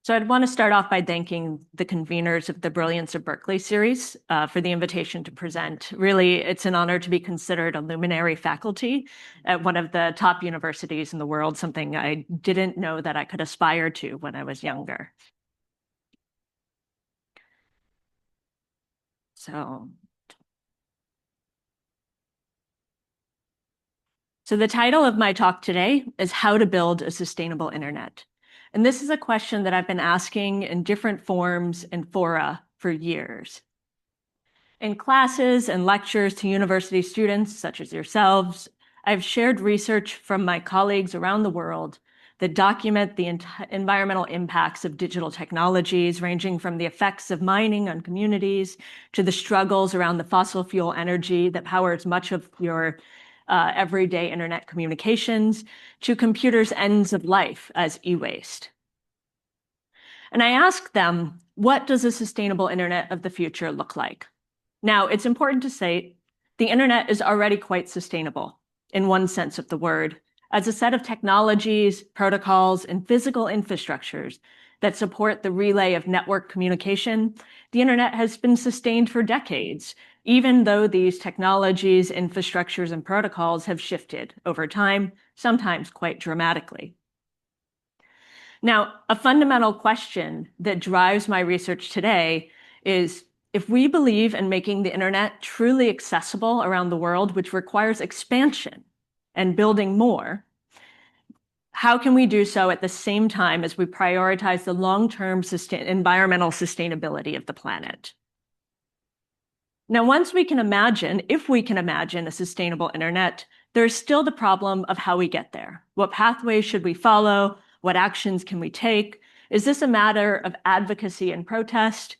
So I'd want to start off by thanking the conveners of the Brilliance of Berkeley series for the invitation to present. Really, it's an honor to be considered a luminary faculty at one of the top universities in the world, something I didn't know that I could aspire to when I was younger. So the title of my talk today is How to Build a Sustainable Internet. And this is a question that I've been asking in different forms and fora for years. In classes and lectures to university students, such as yourselves, I've shared research from my colleagues around the world that document the environmental impacts of digital technologies, ranging from the effects of mining on communities to the struggles around the fossil fuel energy that powers much of your everyday internet communications, to computers' ends of life as e-waste. And I asked them, what does a sustainable internet of the future look like? Now, it's important to say the internet is already quite sustainable in one sense of the word, as a set of technologies, protocols, and physical infrastructures that support the relay of network communication. The internet has been sustained for decades, even though these technologies, infrastructures, and protocols have shifted over time, sometimes quite dramatically. Now, a fundamental question that drives my research today is, if we believe in making the internet truly accessible around the world, which requires expansion and building more, how can we do so at the same time as we prioritize the long-term environmental sustainability of the planet? Now, if we can imagine a sustainable internet, there's still the problem of how we get there. What pathways should we follow? What actions can we take? Is this a matter of advocacy and protest?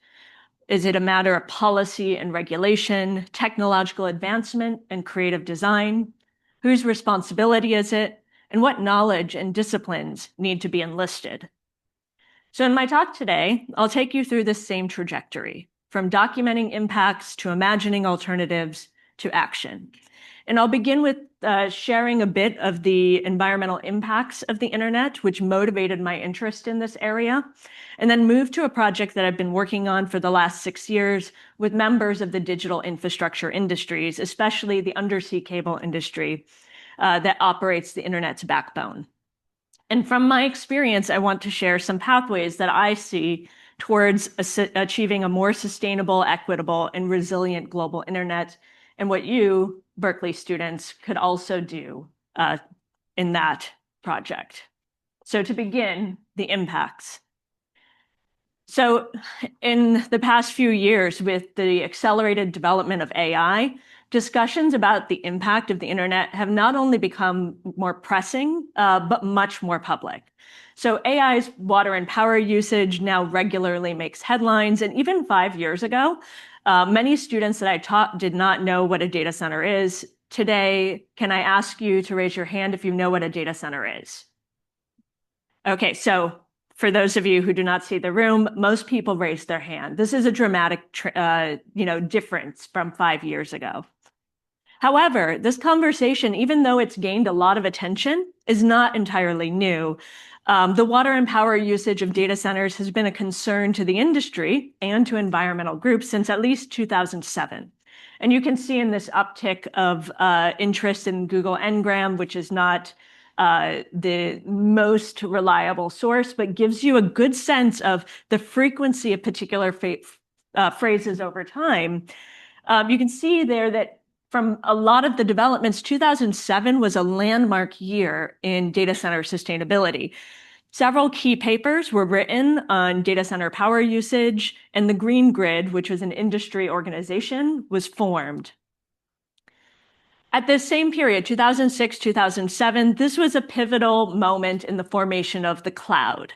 Is it a matter of policy and regulation, technological advancement and creative design? Whose responsibility is it? And what knowledge and disciplines need to be enlisted? So in my talk today, I'll take you through this same trajectory, from documenting impacts to imagining alternatives to action. And I'll begin with sharing a bit of the environmental impacts of the internet, which motivated my interest in this area, and then move to a project that I've been working on for the last 6 years with members of the digital infrastructure industries, especially the undersea cable industry that operates the internet's backbone. And from my experience, I want to share some pathways that I see towards achieving a more sustainable, equitable, and resilient global internet, and what you, Berkeley students, could also do in that project. So to begin, the impacts. So in the past few years, with the accelerated development of AI, discussions about the impact of the internet have not only become more pressing, but much more public. So AI's water and power usage now regularly makes headlines. And even 5 years ago, many students that I taught did not know what a data center is. Today, can I ask you to raise your hand if you know what a data center is? Okay, so for those of you who do not see the room, most people raise their hand. This is a dramatic difference from 5 years ago. However, this conversation, even though it's gained a lot of attention, is not entirely new. The water and power usage of data centers has been a concern to the industry and to environmental groups since at least 2007. And you can see in this uptick of interest in Google Ngram, which is not the most reliable source, but gives you a good sense of the frequency of particular phrases over time. You can see there that from a lot of the developments, 2007 was a landmark year in data center sustainability. Several key papers were written on data center power usage, and the Green Grid, which was an industry organization, was formed. At this same period, 2006, 2007, this was a pivotal moment in the formation of the cloud.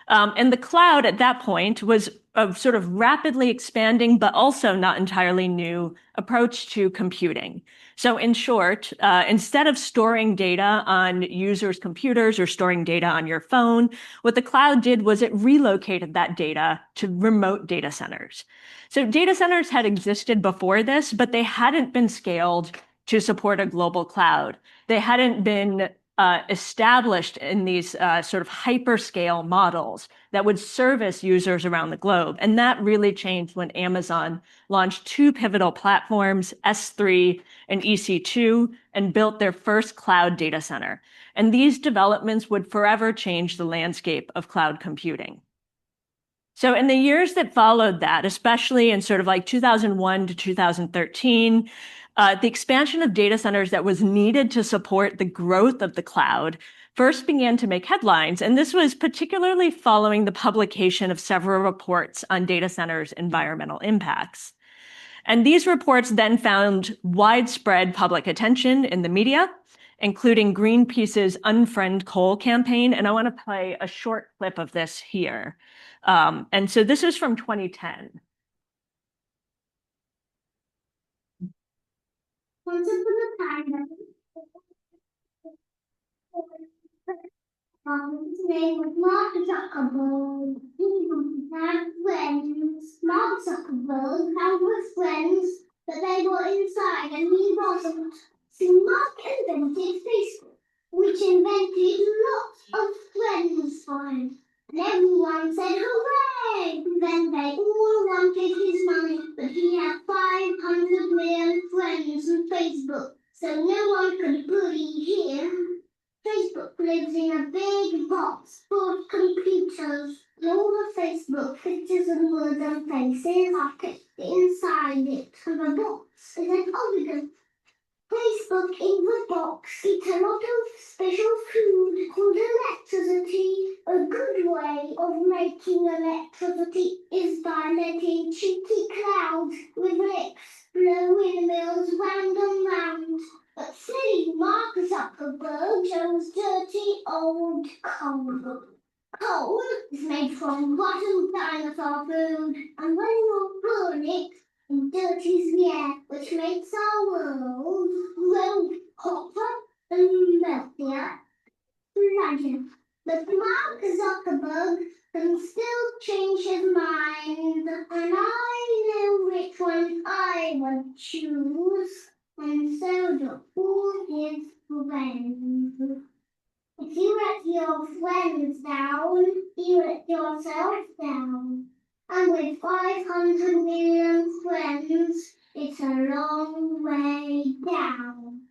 And the cloud at that point was a sort of rapidly expanding, but also not entirely new approach to computing. So in short, instead of storing data on users' computers or storing data on your phone, what the cloud did was it relocated that data to remote data centers. So data centers had existed before this, but they hadn't been scaled to support a global cloud. They hadn't been established in these sort of hyperscale models that would service users around the globe. And that really changed when Amazon launched two pivotal platforms, S3 and EC2, and built their first cloud data center. And these developments would forever change the landscape of cloud computing. So in the years that followed that, especially in sort of like 2001 to 2013, the expansion of data centers that was needed to support the growth of the cloud first began to make headlines. And this was particularly following the publication of several reports on data centers' environmental impacts. And these reports then found widespread public attention in the media, including Greenpeace's Unfriend Coal campaign. And I want to play a short clip of this here. And so this is from 2010. Once upon a time, his name was Mark Zuckerberg. He had friends. Mark Zuckerberg had friends, but they were inside and he wasn't. So Mark invented Facebook, which invented lots of friends for him. And everyone said, hooray! Then they all wanted his money, but he had 500 million friends on Facebook, so no one could bully him. Facebook lives in a big box full of computers. And all the Facebook pictures and words and faces are kept inside it. And the box is an oven. Facebook in the box eats a lot of special food called electricity. A good way of making electricity is by letting cheeky clouds with lips blow windmills round and round. But silly Mark Zuckerberg chose dirty old coal. Coal is made from rotten dinosaur food, and when you burn it, it dirties the air, which makes our world grow hotter and meltier. Imagine, but Mark Zuckerberg can still change his mind, and I know which one I would choose, and so do all his friends. If you let your friends down, you let yourself down. And with 500 million friends, it's a long way down.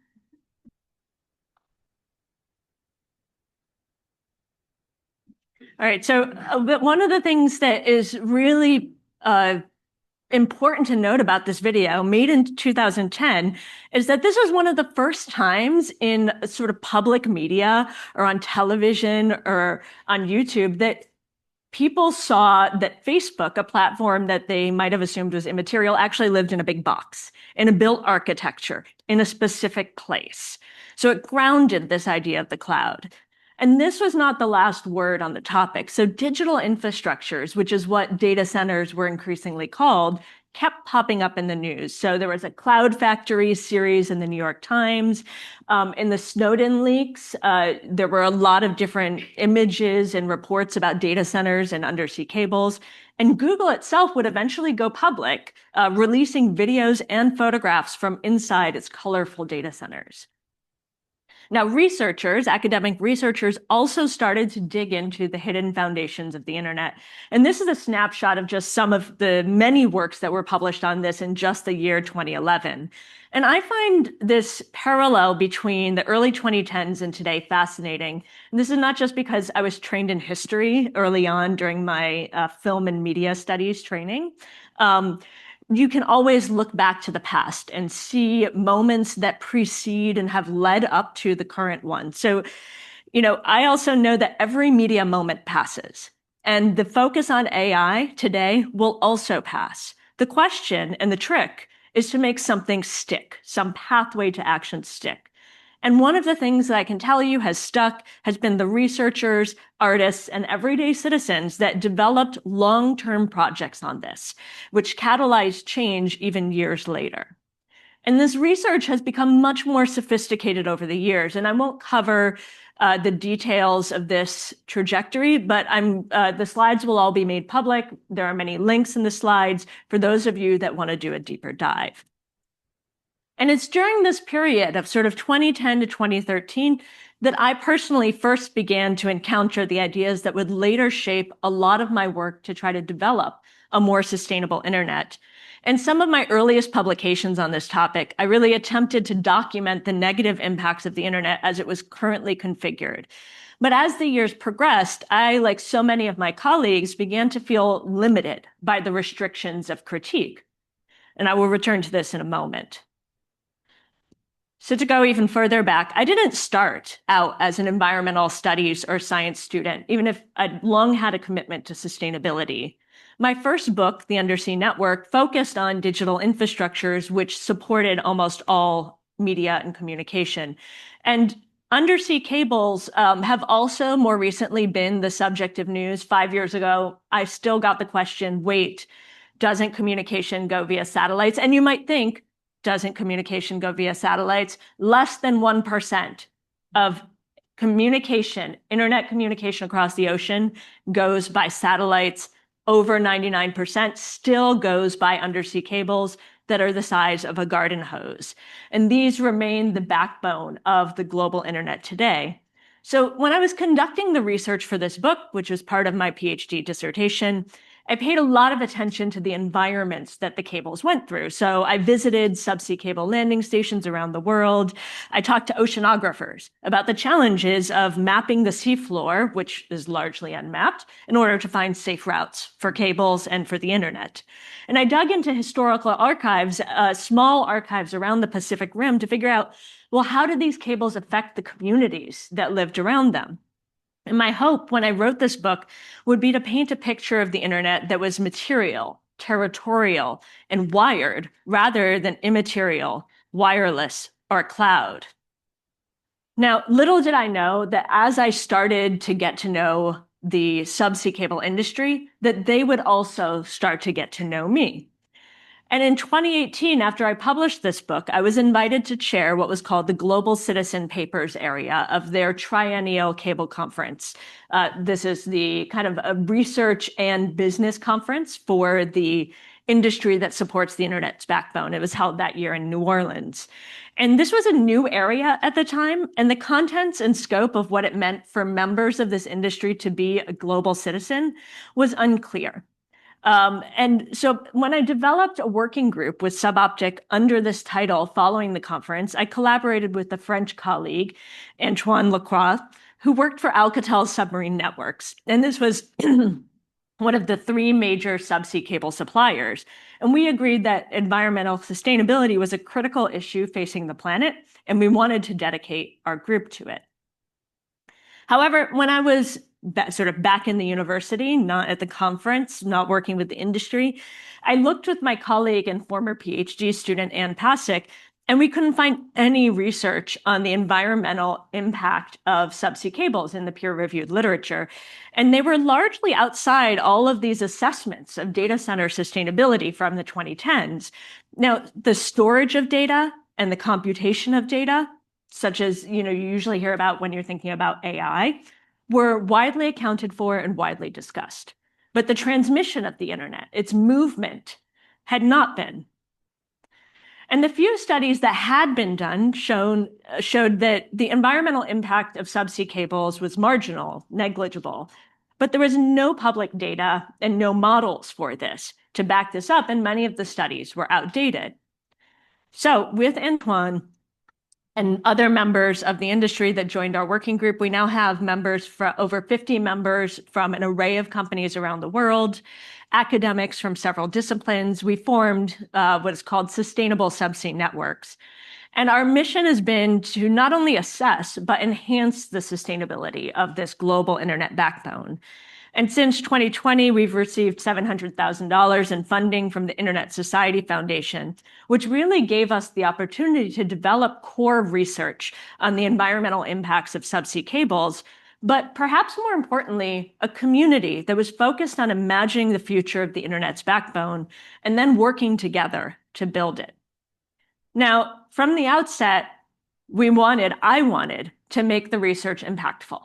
All right, so one of the things that is really important to note about this video, made in 2010, is that this was one of the first times in sort of public media or on television or on YouTube that people saw that Facebook, a platform that they might have assumed was immaterial, actually lived in a big box, in a built architecture, in a specific place. So it grounded this idea of the cloud. And this was not the last word on the topic. So digital infrastructures, which is what data centers were increasingly called, kept popping up in the news. So there was a Cloud Factory series in the New York Times. In the Snowden leaks, there were a lot of different images and reports about data centers and undersea cables. And Google itself would eventually go public, releasing videos and photographs from inside its colorful data centers. Now, researchers, academic researchers, also started to dig into the hidden foundations of the internet. And this is a snapshot of just some of the many works that were published on this in just the year 2011. And I find this parallel between the early 2010s and today fascinating. And this is not just because I was trained in history early on during my film and media studies training. You can always look back to the past and see moments that precede and have led up to the current one. So, I also know that every media moment passes, and the focus on AI today will also pass. The question and the trick is to make something stick, some pathway to action stick. And one of the things that I can tell you has stuck has been the researchers, artists, and everyday citizens that developed long-term projects on this, which catalyzed change even years later. And this research has become much more sophisticated over the years, and I won't cover the details of this trajectory, but the slides will all be made public. There are many links in the slides for those of you that want to do a deeper dive. And it's during this period of sort of 2010 to 2013 that I personally first began to encounter the ideas that would later shape a lot of my work to try to develop a more sustainable internet. In some of my earliest publications on this topic, I really attempted to document the negative impacts of the internet as it was currently configured. But as the years progressed, I, like so many of my colleagues, began to feel limited by the restrictions of critique. And I will return to this in a moment. So to go even further back, I didn't start out as an environmental studies or science student, even if I'd long had a commitment to sustainability. My first book, The Undersea Network, focused on digital infrastructures which supported almost all media and communication. And undersea cables have also more recently been the subject of news. 5 years ago, I still got the question, wait, doesn't communication go via satellites? And you might think, doesn't communication go via satellites? Less than 1% of communication, internet communication across the ocean goes by satellites. Over 99% still goes by undersea cables that are the size of a garden hose. And these remain the backbone of the global internet today. So when I was conducting the research for this book, which was part of my PhD dissertation, I paid a lot of attention to the environments that the cables went through. So I visited subsea cable landing stations around the world. I talked to oceanographers about the challenges of mapping the seafloor, which is largely unmapped, in order to find safe routes for cables and for the internet. And I dug into historical archives, small archives around the Pacific Rim to figure out, well, how did these cables affect the communities that lived around them? And my hope when I wrote this book would be to paint a picture of the internet that was material, territorial, and wired rather than immaterial, wireless, or cloud. Now, little did I know that as I started to get to know the subsea cable industry, that they would also start to get to know me. And in 2018, after I published this book, I was invited to chair what was called the Global Citizen Papers area of their triennial cable conference. This is the kind of a research and business conference for the industry that supports the internet's backbone. It was held that year in New Orleans. And this was a new area at the time, and the contents and scope of what it meant for members of this industry to be a global citizen was unclear. And so when I developed a working group with Suboptic under this title following the conference, I collaborated with a French colleague, Antoine Lacroix, who worked for Alcatel Submarine Networks. And this was one of the three major subsea cable suppliers. And we agreed that environmental sustainability was a critical issue facing the planet, and we wanted to dedicate our group to it. However, when I was sort of back in the university, not at the conference, not working with the industry, I looked with my colleague and former PhD student, Ann Pasick, and we couldn't find any research on the environmental impact of subsea cables in the peer-reviewed literature. And they were largely outside all of these assessments of data center sustainability from the 2010s. Now, the storage of data and the computation of data, such as you usually hear about when you're thinking about AI, were widely accounted for and widely discussed. But the transmission of the internet, its movement, had not been. And the few studies that had been done showed that the environmental impact of subsea cables was marginal, negligible. But there was no public data and no models for this to back this up, and many of the studies were outdated. So with Antoine and other members of the industry that joined our working group, we now have members, over 50 members from an array of companies around the world, academics from several disciplines. We formed what is called Sustainable Subsea Networks. And our mission has been to not only assess, but enhance the sustainability of this global internet backbone. And since 2020, we've received $700,000 in funding from the Internet Society Foundation, which really gave us the opportunity to develop core research on the environmental impacts of subsea cables, but perhaps more importantly, a community that was focused on imagining the future of the internet's backbone and then working together to build it. Now, from the outset, I wanted to make the research impactful.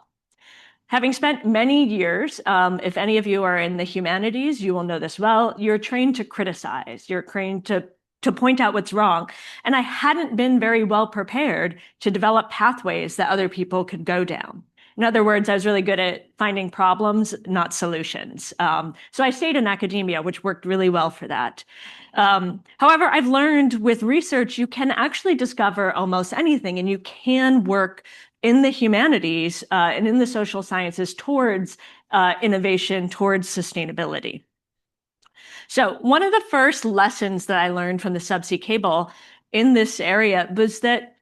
Having spent many years, if any of you are in the humanities, you will know this well, you're trained to criticize, you're trained to to point out what's wrong. And I hadn't been very well prepared to develop pathways that other people could go down. In other words, I was really good at finding problems, not solutions. So I stayed in academia, which worked really well for that. However, I've learned with research, you can actually discover almost anything, and you can work in the humanities and in the social sciences towards innovation, towards sustainability. So one of the first lessons that I learned from the subsea cable in this area was that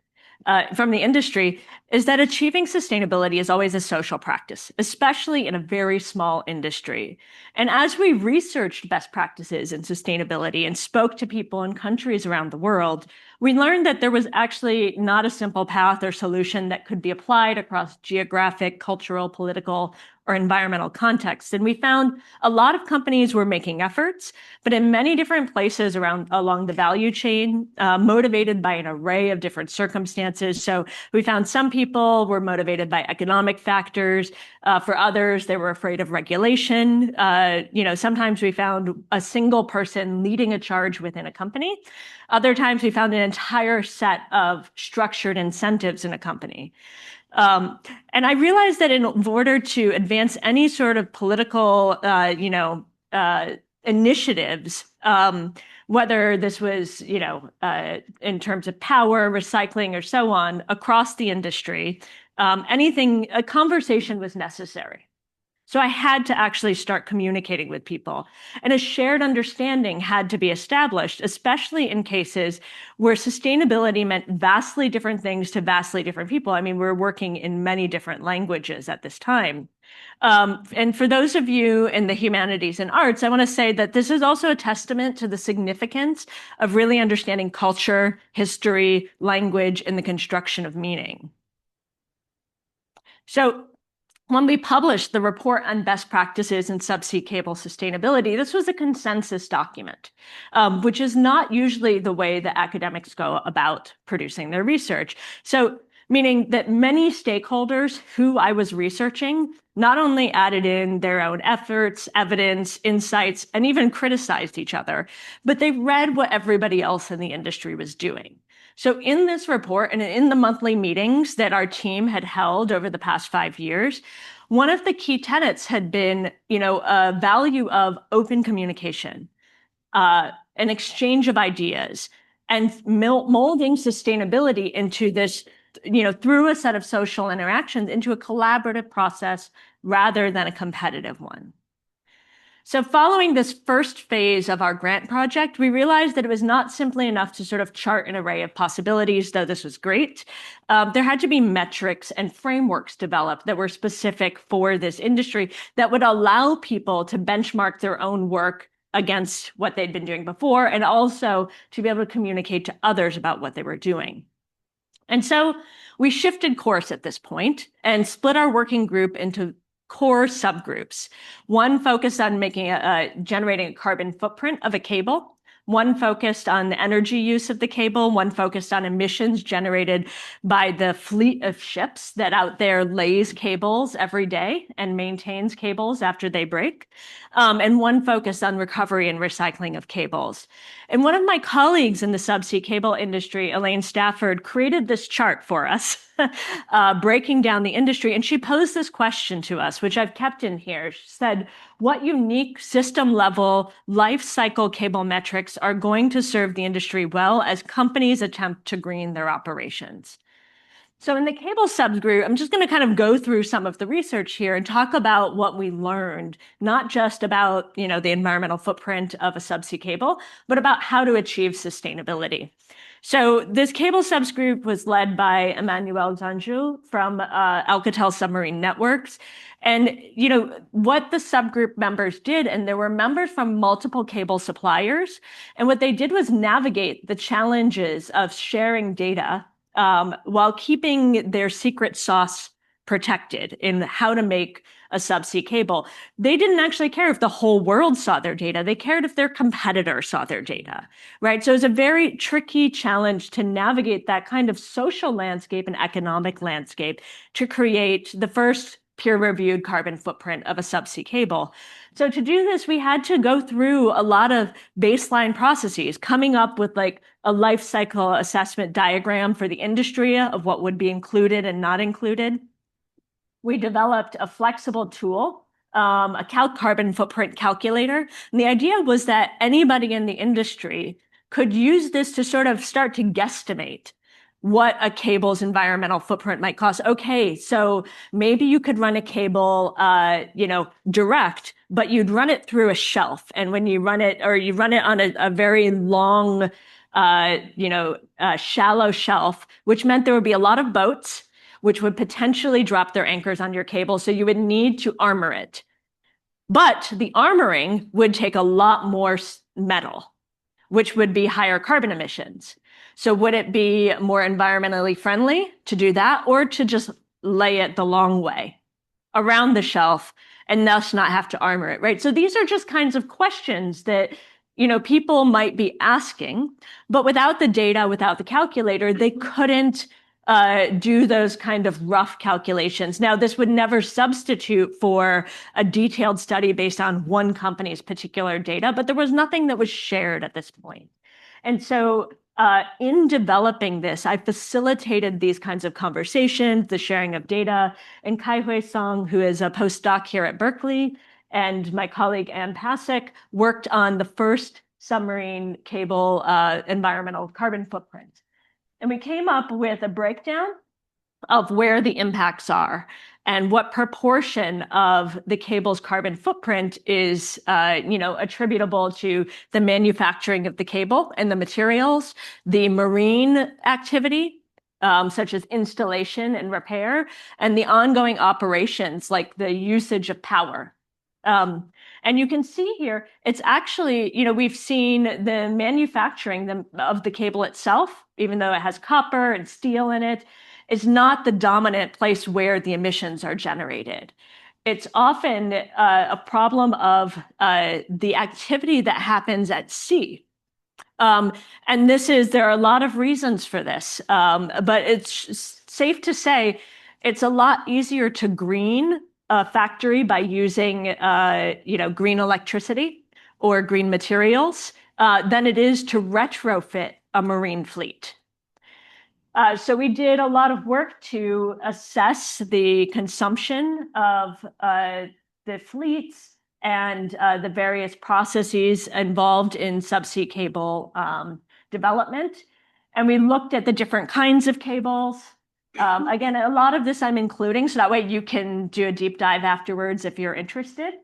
from the industry is that achieving sustainability is always a social practice, especially in a very small industry. And as we researched best practices in sustainability and spoke to people in countries around the world, we learned that there was actually not a simple path or solution that could be applied across geographic, cultural, political, or environmental contexts. And we found a lot of companies were making efforts, but in many different places along the value chain, motivated by an array of different circumstances. So we found some people were motivated by economic factors. For others, they were afraid of regulation. Sometimes we found a single person leading a charge within a company. Other times we found an entire set of structured incentives in a company. And I realized that in order to advance any sort of political, initiatives, whether this was, in terms of power, recycling, or so on, across the industry, a conversation was necessary. So I had to actually start communicating with people. And a shared understanding had to be established, especially in cases where sustainability meant vastly different things to vastly different people. I mean, we're working in many different languages at this time. And for those of you in the humanities and arts, I want to say that this is also a testament to the significance of really understanding culture, history, language, and the construction of meaning. So when we published the report on best practices in subsea cable sustainability, this was a consensus document, which is not usually the way that academics go about producing their research. So meaning that many stakeholders who I was researching not only added in their own efforts, evidence, insights, and even criticized each other, but they read what everybody else in the industry was doing. So in this report and in the monthly meetings that our team had held over the past 5 years, one of the key tenets had been, a value of open communication, an exchange of ideas, and molding sustainability into this, through a set of social interactions into a collaborative process rather than a competitive one. So following this first phase of our grant project, we realized that it was not simply enough to sort of chart an array of possibilities, though this was great. There had to be metrics and frameworks developed that were specific for this industry that would allow people to benchmark their own work against what they'd been doing before, and also to be able to communicate to others about what they were doing. And so we shifted course at this point and split our working group into core subgroups. One focused on generating a carbon footprint of a cable. One focused on the energy use of the cable. One focused on emissions generated by the fleet of ships that out there lays cables every day and maintains cables after they break. And one focused on recovery and recycling of cables. And one of my colleagues in the subsea cable industry, Elaine Stafford, created this chart for us, breaking down the industry. And she posed this question to us, which I've kept in here. She said, what unique system level life cycle cable metrics are going to serve the industry well as companies attempt to green their operations? So in the cable subgroup, I'm just going to kind of go through some of the research here and talk about what we learned, not just about, the environmental footprint of a subsea cable, but about how to achieve sustainability. So this cable subgroup was led by Emmanuel Zanjou from Alcatel Submarine Networks. And, what the subgroup members did, and there were members from multiple cable suppliers, and what they did was navigate the challenges of sharing data while keeping their secret sauce protected in how to make a subsea cable. They didn't actually care if the whole world saw their data. They cared if their competitor saw their data, right? So it was a very tricky challenge to navigate that kind of social landscape and economic landscape to create the first peer-reviewed carbon footprint of a subsea cable. So to do this, we had to go through a lot of baseline processes, coming up with like a life cycle assessment diagram for the industry of what would be included and not included. We developed a flexible tool, a carbon footprint calculator. And the idea was that anybody in the industry could use this to sort of start to guesstimate what a cable's environmental footprint might cost. Okay, so maybe you could run a cable, direct, but you'd run it through a shelf. And when you run it, or you run it on a very long, shallow shelf, which meant there would be a lot of boats, which would potentially drop their anchors on your cable. So you would need to armor it. But the armoring would take a lot more metal, which would be higher carbon emissions. So would it be more environmentally friendly to do that, or to just lay it the long way around the shelf and thus not have to armor it, right? So these are just kinds of questions that people might be asking, but without the data, without the calculator, they couldn't do those kind of rough calculations. Now, this would never substitute for a detailed study based on one company's particular data, but there was nothing that was shared at this point. And so in developing this, I facilitated these kinds of conversations, the sharing of data, and Kai-Hui Song, who is a postdoc here at Berkeley, and my colleague Ann Pasek worked on the first submarine cable environmental carbon footprint. And we came up with a breakdown of where the impacts are and what proportion of the cable's carbon footprint is attributable to the manufacturing of the cable and the materials, the marine activity, such as installation and repair, and the ongoing operations like the usage of power. And you can see here, it's actually, we've seen the manufacturing of the cable itself, even though it has copper and steel in it, is not the dominant place where the emissions are generated. It's often a problem of the activity that happens at sea. And there are a lot of reasons for this, but it's safe to say it's a lot easier to green a factory by using, green electricity or green materials than it is to retrofit a marine fleet. So we did a lot of work to assess the consumption of the fleets and the various processes involved in subsea cable development. And we looked at the different kinds of cables. Again, a lot of this I'm including, so that way you can do a deep dive afterwards if you're interested.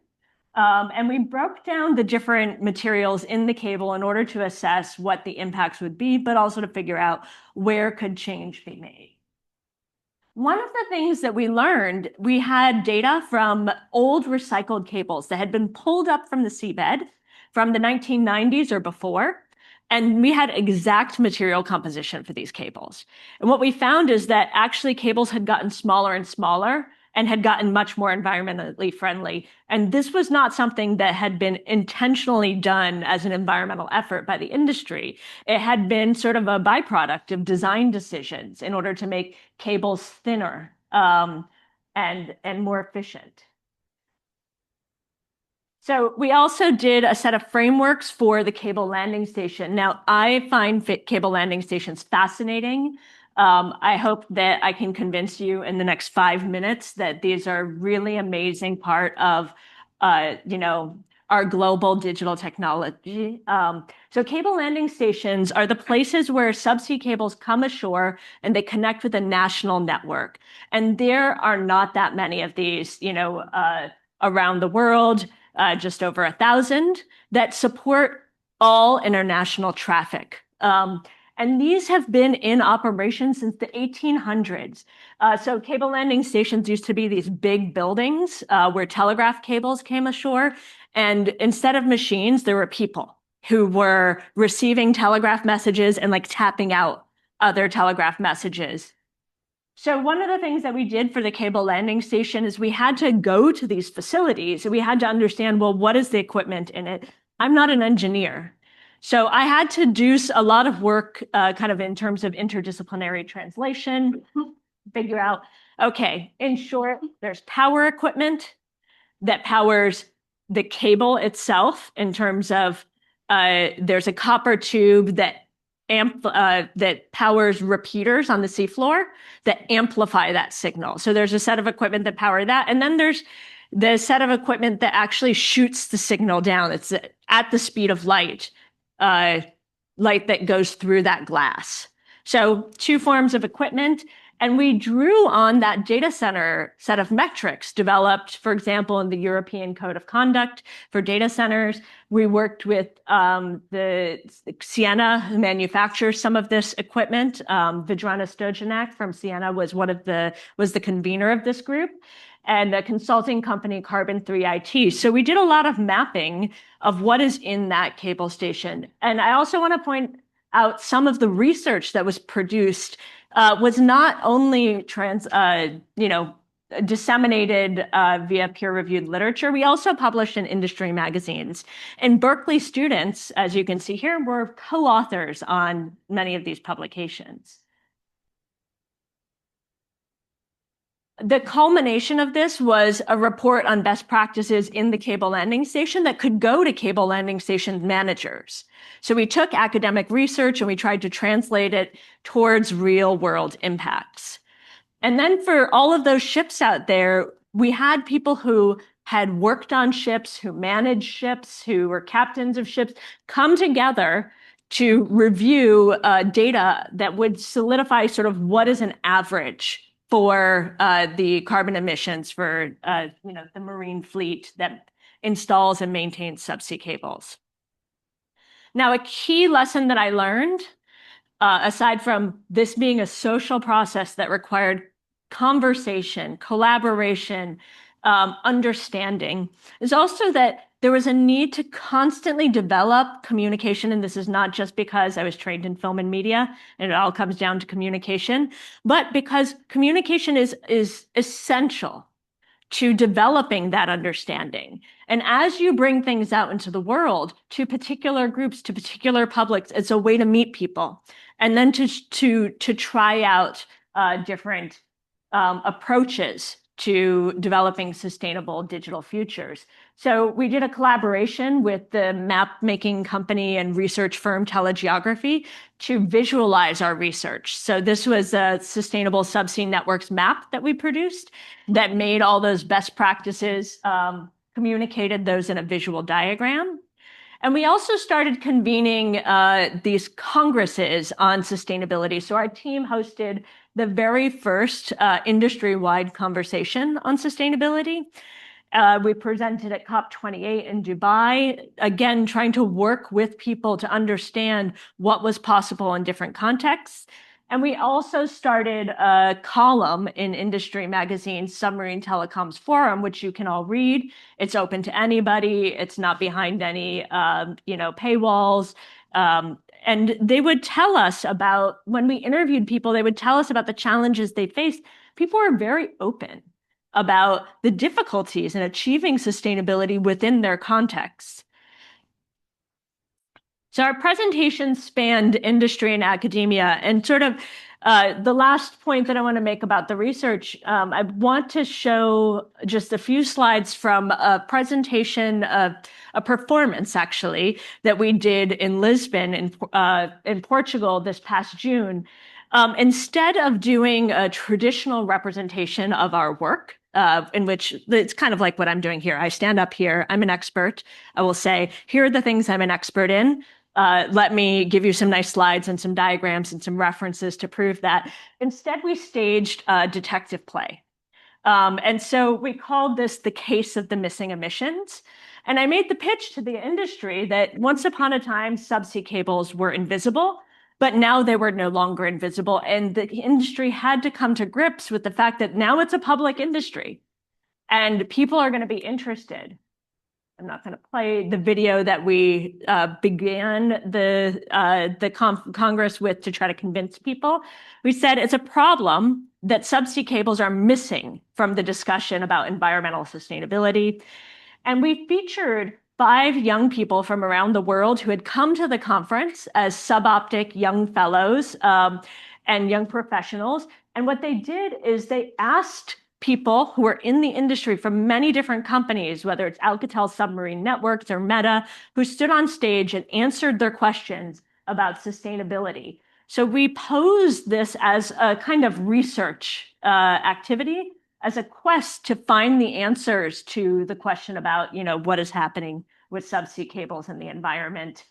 And we broke down the different materials in the cable in order to assess what the impacts would be, but also to figure out where could change be made. One of the things that we learned, we had data from old recycled cables that had been pulled up from the seabed from the 1990s or before, and we had exact material composition for these cables. And what we found is that actually cables had gotten smaller and smaller and had gotten much more environmentally friendly. And this was not something that had been intentionally done as an environmental effort by the industry. It had been sort of a byproduct of design decisions in order to make cables thinner and more efficient. So we also did a set of frameworks for the cable landing station. Now, I find cable landing stations fascinating. I hope that I can convince you in the next 5 minutes that these are a really amazing part of, our global digital technology. So cable landing stations are the places where subsea cables come ashore and they connect with a national network. And there are not that many of these, around the world, just over 1,000 that support all international traffic. And these have been in operation since the 1800s. So cable landing stations used to be these big buildings where telegraph cables came ashore. And instead of machines, there were people who were receiving telegraph messages and like tapping out other telegraph messages. So one of the things that we did for the cable landing station is we had to go to these facilities. We had to understand, well, what is the equipment in it? I'm not an engineer. So I had to do a lot of work kind of in terms of interdisciplinary translation, figure out Okay, in short, there's power equipment that powers the cable itself in terms of there's a copper tube that powers repeaters on the seafloor that amplify that signal. So there's a set of equipment that power that, and then there's the set of equipment that actually shoots the signal down. It's at the speed of light, light that goes through that glass. So two forms of equipment. And we drew on that data center set of metrics developed, for example, in the European Code of Conduct for data centers. We worked with the Sienna, who manufactures some of this equipment. Vidrana Stojanek from Sienna was the convener of this group, and the consulting company Carbon 3 IT. So we did a lot of mapping of what is in that cable station. And I also want to point out some of the research that was produced was not only disseminated via peer-reviewed literature. We also published in industry magazines. And Berkeley students, as you can see here, were co-authors on many of these publications. The culmination of this was a report on best practices in the cable landing station that could go to cable landing station managers. So we took academic research and we tried to translate it towards real world impacts. And then for all of those ships out there, we had people who had worked on ships, who managed ships, who were captains of ships, come together to review data that would solidify sort of what is an average for the carbon emissions for the marine fleet that installs and maintains subsea cables. Now, a key lesson that I learned, aside from this being a social process that required conversation, collaboration, understanding, is also that there was a need to constantly develop communication. And this is not just because I was trained in film and media, and it all comes down to communication, but because communication is essential to developing that understanding. And as you bring things out into the world to particular groups, to particular publics, it's a way to meet people and then to try out different approaches to developing sustainable digital futures. So we did a collaboration with the map-making company and research firm Telegeography to visualize our research. So this was a sustainable subsea networks map that we produced that made all those best practices, communicated those in a visual diagram. And we also started convening these congresses on sustainability. So our team hosted the very first industry-wide conversation on sustainability. We presented at COP28 in Dubai, again, trying to work with people to understand what was possible in different contexts. And we also started a column in industry magazine, Submarine Telecoms Forum, which you can all read. It's open to anybody. It's not behind any, paywalls. And they would tell us about, when we interviewed people, they would tell us about the challenges they faced. People are very open about the difficulties in achieving sustainability within their contexts. So our presentation spanned industry and academia, and sort of the last point that I want to make about the research, I want to show just a few slides from a presentation, a performance actually, that we did in Lisbon in Portugal this past June. Instead of doing a traditional representation of our work, in which it's kind of like what I'm doing here. I stand up here, I'm an expert. I will say, here are the things I'm an expert in. Let me give you some nice slides and some diagrams and some references to prove that. Instead, we staged a detective play. And so we called this the case of the missing emissions. And I made the pitch to the industry that once upon a time, subsea cables were invisible, but now they were no longer invisible. And the industry had to come to grips with the fact that now it's a public industry and people are going to be interested. I'm not going to play the video that we began the Congress with to try to convince people. We said it's a problem that subsea cables are missing from the discussion about environmental sustainability. And we featured 5 young people from around the world who had come to the conference as suboptic young fellows and young professionals And what they did is they asked people who are in the industry from many different companies, whether it's Alcatel Submarine Networks or Meta, who stood on stage and answered their questions about sustainability. So we posed this as a kind of research activity, as a quest to find the answers to the question about, what is happening with subsea cables in the environment.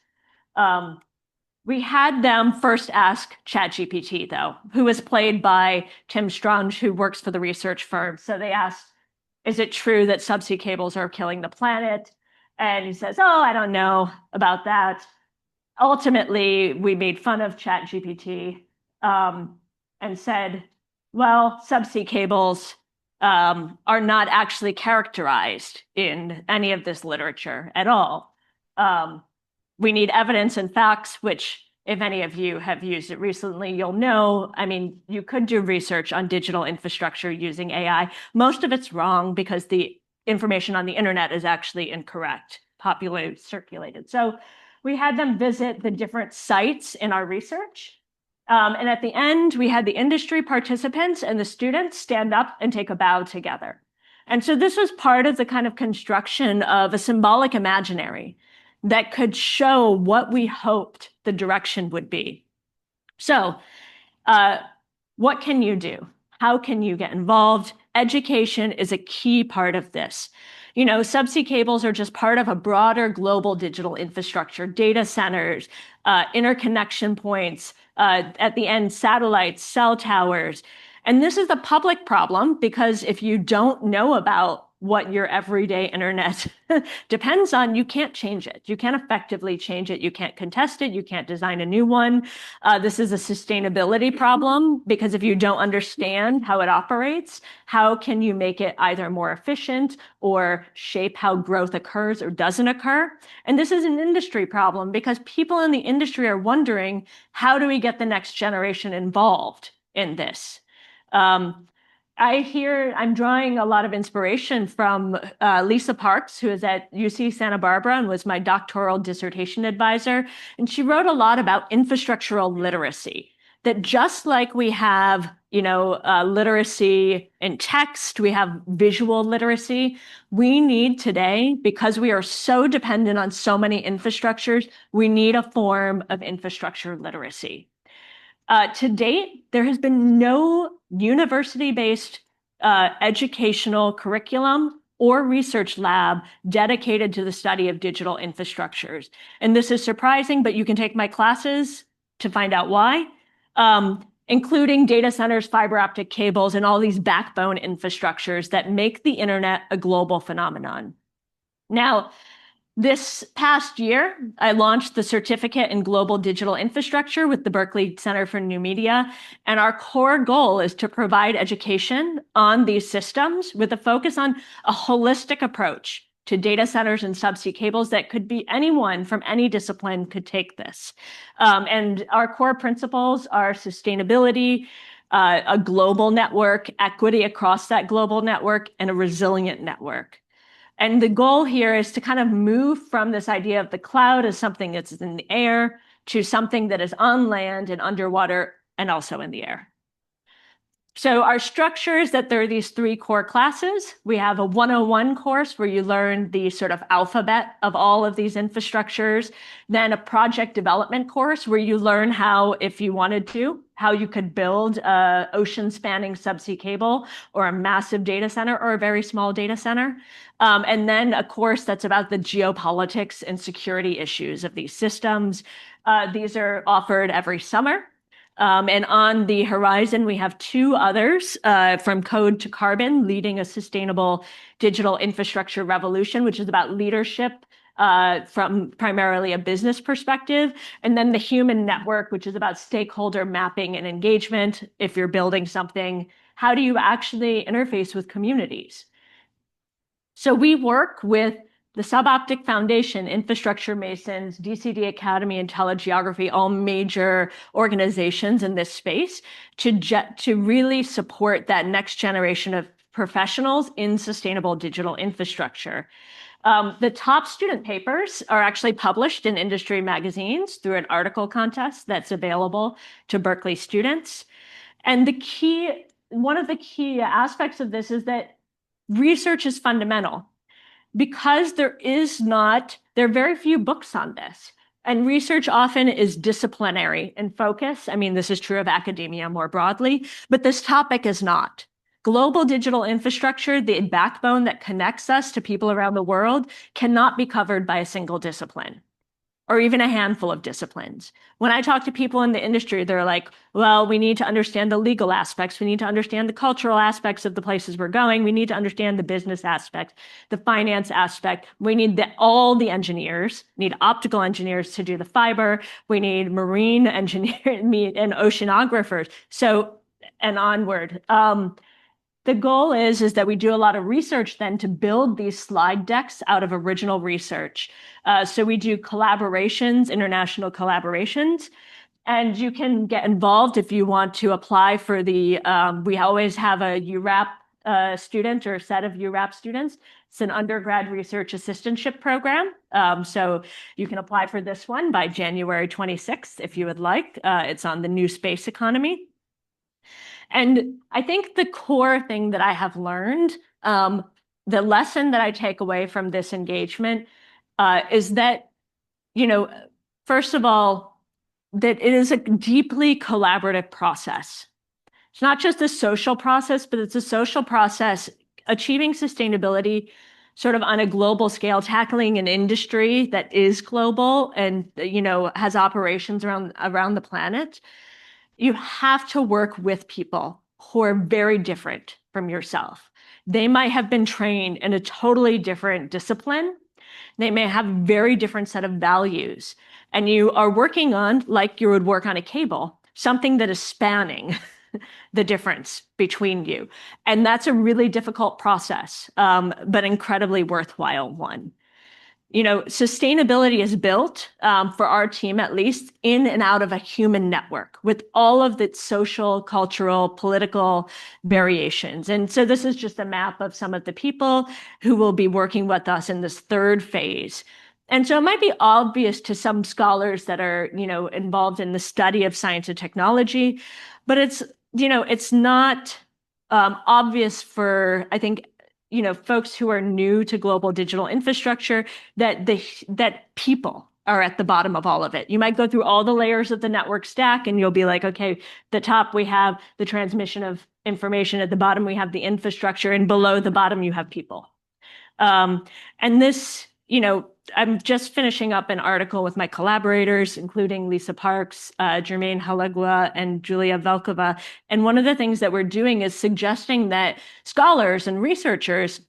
We had them first ask ChatGPT, though, who was played by Tim Strunge, who works for the research firm. So they asked, is it true that subsea cables are killing the planet? And he says, oh, I don't know about that. Ultimately, we made fun of ChatGPT and said, well, subsea cables are not actually characterized in any of this literature at all. We need evidence and facts, which if any of you have used it recently, you'll know. I mean, you could do research on digital infrastructure using AI. Most of it's wrong because the information on the internet is actually incorrect, popularly circulated. So we had them visit the different sites in our research. And at the end, we had the industry participants and the students stand up and take a bow together. And so this was part of the kind of construction of a symbolic imaginary that could show what we hoped the direction would be. So what can you do? How can you get involved? Education is a key part of this. Subsea cables are just part of a broader global digital infrastructure, data centers, interconnection points, at the end, satellites, cell towers. And this is a public problem because if you don't know about what your everyday internet depends on, you can't change it. You can't effectively change it. You can't contest it. You can't design a new one. This is a sustainability problem because if you don't understand how it operates, how can you make it either more efficient or shape how growth occurs or doesn't occur? And this is an industry problem because people in the industry are wondering, how do we get the next generation involved in this? I'm drawing a lot of inspiration from Lisa Parks, who is at UC Santa Barbara and was my doctoral dissertation advisor. And she wrote a lot about infrastructural literacy, that just like we have, literacy in text, we have visual literacy. We need today, because we are so dependent on so many infrastructures, we need a form of infrastructure literacy. To date, there has been no university-based educational curriculum or research lab dedicated to the study of digital infrastructures. And this is surprising, but you can take my classes to find out why, including data centers, fiber optic cables, and all these backbone infrastructures that make the internet a global phenomenon. Now, this past year, I launched the Certificate in Global Digital Infrastructure with the Berkeley Center for New Media. And our core goal is to provide education on these systems with a focus on a holistic approach to data centers and subsea cables that could be anyone from any discipline could take this. And our core principles are sustainability, a global network, equity across that global network, and a resilient network. And the goal here is to kind of move from this idea of the cloud as something that's in the air to something that is on land and underwater and also in the air. So our structure is that there are these three core classes. We have a 101 course where you learn the sort of alphabet of all of these infrastructures. Then a project development course where you learn how, if you wanted to, how you could build a ocean-spanning subsea cable or a massive data center or a very small data center. And then a course that's about the geopolitics and security issues of these systems. These are offered every summer. And on the horizon, we have two others, from Code to Carbon, leading a sustainable digital infrastructure revolution, which is about leadership from primarily a business perspective. And then the Human Network, which is about stakeholder mapping and engagement. If you're building something, how do you actually interface with communities? So we work with the Suboptic Foundation, Infrastructure Masons, DCD Academy, and Telegeography, all major organizations in this space, to really support that next generation of professionals in sustainable digital infrastructure. The top student papers are actually published in industry magazines through an article contest that's available to Berkeley students. And one of the key aspects of this is that research is fundamental because there are very few books on this. And research often is disciplinary in focus. I mean, this is true of academia more broadly, but this topic is not. Global digital infrastructure, the backbone that connects us to people around the world, cannot be covered by a single discipline or even a handful of disciplines. When I talk to people in the industry, they're like, well, we need to understand the legal aspects. We need to understand the cultural aspects of the places we're going. We need to understand the business aspect, the finance aspect. We need all the engineers, need optical engineers to do the fiber. We need marine engineers and oceanographers. So, and onward. The goal is that we do a lot of research then to build these slide decks out of original research. So we do collaborations, international collaborations, and you can get involved if you want to apply for we always have a URAP student or a set of URAP students. It's an undergrad research assistantship program. So you can apply for this one by January 26th if you would like. It's on the new space economy. And I think the core thing that I have learned, the lesson that I take away from this engagement, is that, first of all, that it is a deeply collaborative process. It's not just a social process, but it's a social process achieving sustainability sort of on a global scale, tackling an industry that is global and, has operations around the planet. You have to work with people who are very different from yourself. They might have been trained in a totally different discipline. They may have a very different set of values. And you are working on, like you would work on a cable, something that is spanning the difference between you. And that's a really difficult process, but incredibly worthwhile one. Sustainability is built, for our team at least, in and out of a human network with all of its social, cultural, political variations. And so this is just a map of some of the people who will be working with us in this third phase. And so it might be obvious to some scholars that are, involved in the study of science and technology, but it's not obvious for, I think, folks who are new to global digital infrastructure, that people are at the bottom of all of it. You might go through all the layers of the network stack and you'll be like, okay, the top we have the transmission of information, at the bottom we have the infrastructure, and below the bottom you have people. And this, I'm just finishing up an article with my collaborators, including Lisa Parks, Germaine Halegua, and Julia Velkova. And one of the things that we're doing is suggesting that scholars and researchers,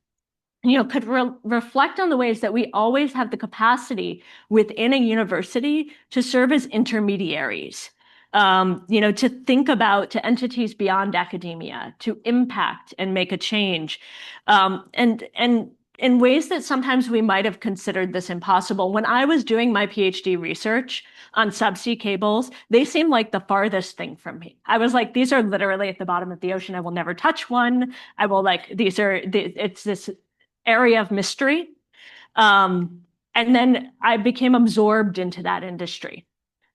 could reflect on the ways that we always have the capacity within a university to serve as intermediaries. To think about to entities beyond academia, to impact and make a change, and in ways that sometimes we might have considered this impossible. When I was doing my PhD research on subsea cables, they seemed like the farthest thing from me. I was like, these are literally at the bottom of the ocean. I will never touch one. It's this area of mystery. And then I became absorbed into that industry.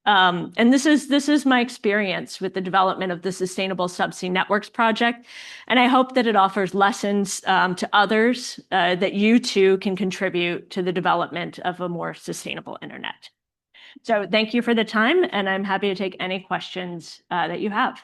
And this is my experience with the development of the Sustainable Subsea Networks project. And I hope that it offers lessons to others that you too can contribute to the development of a more sustainable internet. So thank you for the time, and I'm happy to take any questions that you have.